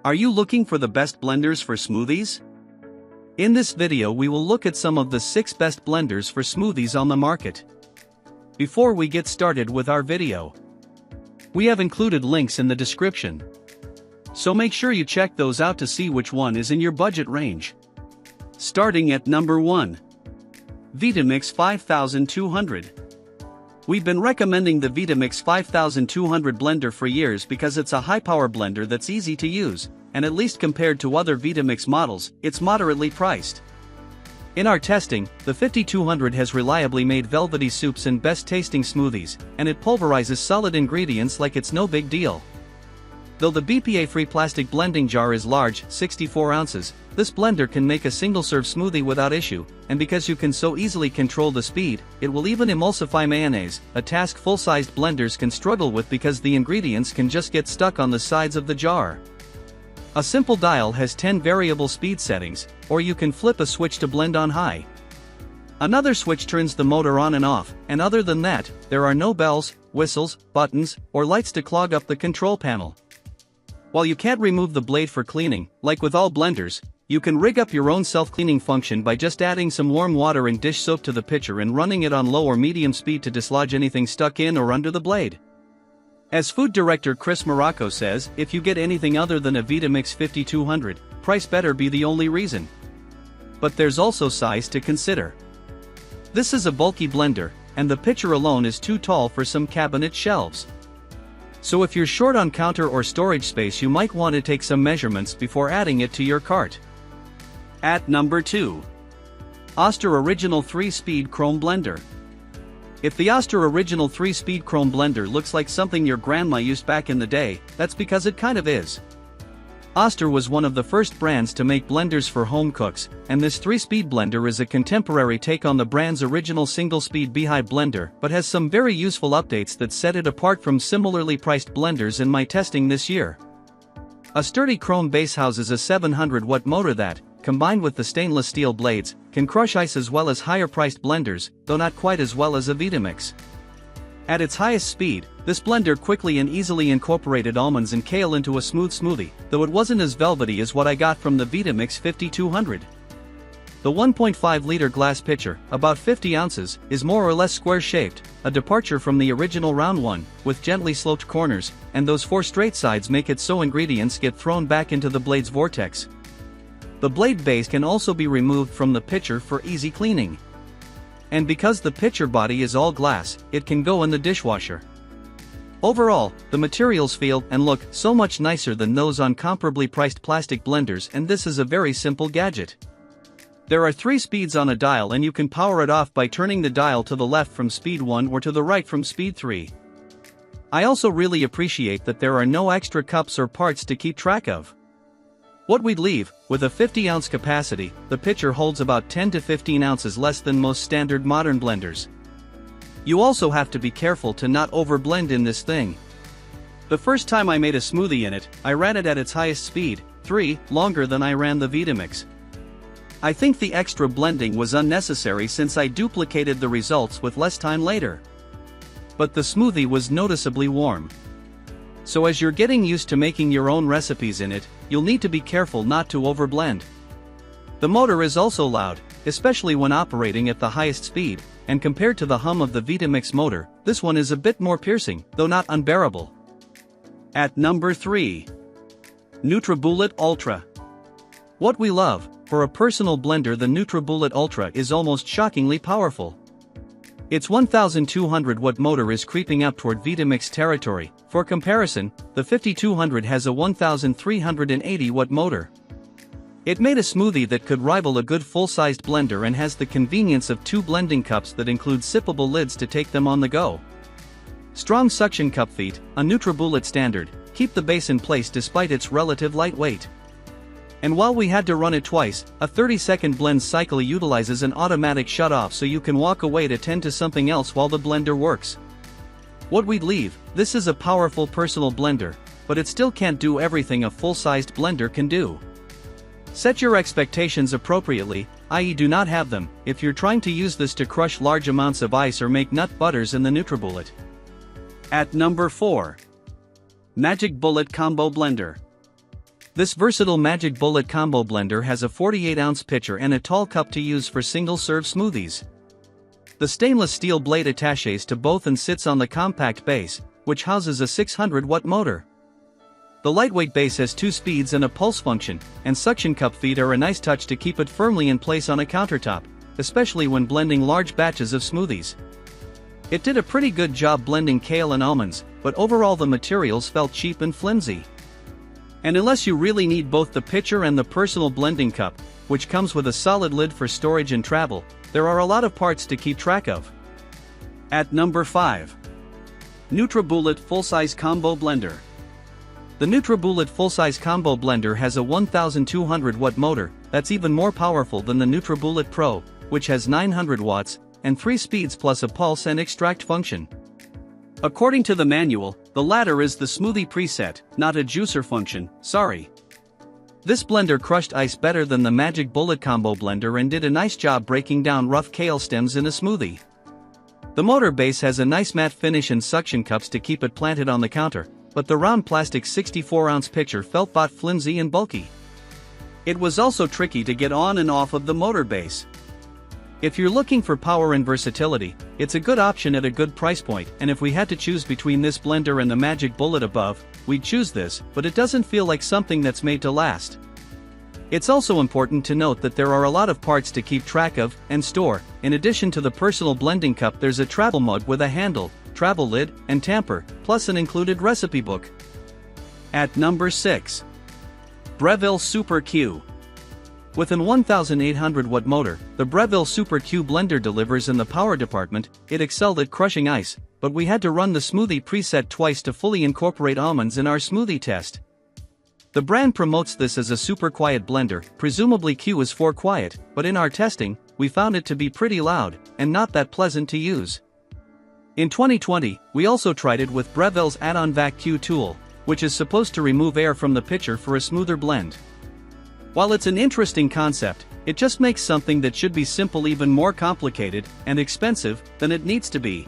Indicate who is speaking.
Speaker 1: Are you looking for the best blenders for smoothies? In this video we will look at some of the 6 best blenders for smoothies on the market. Before we get started with our video, we have included links in the description, so make sure you check those out to see which one is in your budget range. Starting at number 1. Vitamix 5200. We've been recommending the Vitamix 5200 blender for years because it's a high-power blender that's easy to use, and at least compared to other Vitamix models, it's moderately priced. In our testing, the 5200 has reliably made velvety soups and best-tasting smoothies, and it pulverizes solid ingredients like it's no big deal. Though the BPA-free plastic blending jar is large, 64 ounces, this blender can make a single-serve smoothie without issue, and because you can so easily control the speed, it will even emulsify mayonnaise, a task full-sized blenders can struggle with because the ingredients can just get stuck on the sides of the jar. A simple dial has 10 variable speed settings, or you can flip a switch to blend on high. Another switch turns the motor on and off, and other than that, there are no bells, whistles, buttons, or lights to clog up the control panel. While you can't remove the blade for cleaning, like with all blenders, you can rig up your own self-cleaning function by just adding some warm water and dish soap to the pitcher and running it on low or medium speed to dislodge anything stuck in or under the blade. As food director Chris Morocco says, if you get anything other than a Vitamix 5200, price better be the only reason. But there's also size to consider. This is a bulky blender, and the pitcher alone is too tall for some cabinet shelves. So if you're short on counter or storage space, you might want to take some measurements before adding it to your cart. At number 2. Oster Original 3-Speed Chrome Blender. If the Oster Original 3-Speed Chrome Blender looks like something your grandma used back in the day, that's because it kind of is. Oster was one of the first brands to make blenders for home cooks, and this 3-speed blender is a contemporary take on the brand's original single-speed Beehive blender but has some very useful updates that set it apart from similarly priced blenders in my testing this year. A sturdy chrome base houses a 700-watt motor that, combined with the stainless steel blades, can crush ice as well as higher-priced blenders, though not quite as well as a Vitamix. At its highest speed, this blender quickly and easily incorporated almonds and kale into a smooth smoothie, though it wasn't as velvety as what I got from the Vitamix 5200. The 1.5-liter glass pitcher, about 50 ounces, is more or less square-shaped, a departure from the original round one, with gently sloped corners, and those 4 straight sides make it so ingredients get thrown back into the blade's vortex. The blade base can also be removed from the pitcher for easy cleaning. And because the pitcher body is all glass, it can go in the dishwasher. Overall, the materials feel and look so much nicer than those on comparably priced plastic blenders, and this is a very simple gadget. There are 3 speeds on a dial, and you can power it off by turning the dial to the left from speed 1 or to the right from speed 3. I also really appreciate that there are no extra cups or parts to keep track of. What we'd leave, with a 50-ounce capacity, the pitcher holds about 10 to 15 ounces less than most standard modern blenders. You also have to be careful to not overblend in this thing. The first time I made a smoothie in it, I ran it at its highest speed, 3, longer than I ran the Vitamix. I think the extra blending was unnecessary since I duplicated the results with less time later. But the smoothie was noticeably warm. So as you're getting used to making your own recipes in it, you'll need to be careful not to overblend. The motor is also loud, especially when operating at the highest speed, and compared to the hum of the Vitamix motor, this one is a bit more piercing, though not unbearable. At number 3. Nutribullet Ultra. What we love, for a personal blender, the Nutribullet Ultra is almost shockingly powerful. Its 1200-watt motor is creeping up toward Vitamix territory. For comparison, the 5200 has a 1380-watt motor. It made a smoothie that could rival a good full-sized blender and has the convenience of 2 blending cups that include sippable lids to take them on the go. Strong suction cup feet, a Nutribullet standard, keep the base in place despite its relative lightweight. And while we had to run it twice, a 30-second blend cycle utilizes an automatic shut-off so you can walk away to tend to something else while the blender works. What we'd leave, this is a powerful personal blender, but it still can't do everything a full-sized blender can do. Set your expectations appropriately, i.e. do not have them, if you're trying to use this to crush large amounts of ice or make nut butters in the Nutribullet. At number 4. Magic Bullet Combo Blender. This versatile Magic Bullet combo blender has a 48-ounce pitcher and a tall cup to use for single-serve smoothies. The stainless steel blade attaches to both and sits on the compact base, which houses a 600-watt motor. The lightweight base has 2 speeds and a pulse function, and suction cup feet are a nice touch to keep it firmly in place on a countertop, especially when blending large batches of smoothies. It did a pretty good job blending kale and almonds, but overall the materials felt cheap and flimsy. And unless you really need both the pitcher and the personal blending cup, which comes with a solid lid for storage and travel, there are a lot of parts to keep track of. At number 5. Nutribullet Full-Size Combo Blender. The Nutribullet Full-Size Combo Blender has a 1200-watt motor that's even more powerful than the Nutribullet Pro, which has 900 watts, and 3 speeds plus a pulse and extract function. According to the manual, the latter is the smoothie preset, not a juicer function, sorry. This blender crushed ice better than the Magic Bullet Combo Blender and did a nice job breaking down rough kale stems in a smoothie. The motor base has a nice matte finish and suction cups to keep it planted on the counter, but the round plastic 64-ounce pitcher felt both flimsy and bulky. It was also tricky to get on and off of the motor base. If you're looking for power and versatility, it's a good option at a good price point, and if we had to choose between this blender and the Magic Bullet above, we'd choose this, but it doesn't feel like something that's made to last. It's also important to note that there are a lot of parts to keep track of and store. In addition to the personal blending cup, there's a travel mug with a handle, travel lid, and tamper, plus an included recipe book. At number 6. Breville Super Q. With an 1800-watt motor, the Breville Super Q blender delivers in the power department. It excelled at crushing ice, but we had to run the smoothie preset twice to fully incorporate almonds in our smoothie test. The brand promotes this as a super quiet blender, presumably Q is for quiet, but in our testing, we found it to be pretty loud, and not that pleasant to use. In 2020, we also tried it with Breville's add-on Vac Q tool, which is supposed to remove air from the pitcher for a smoother blend. While it's an interesting concept, it just makes something that should be simple even more complicated and expensive than it needs to be.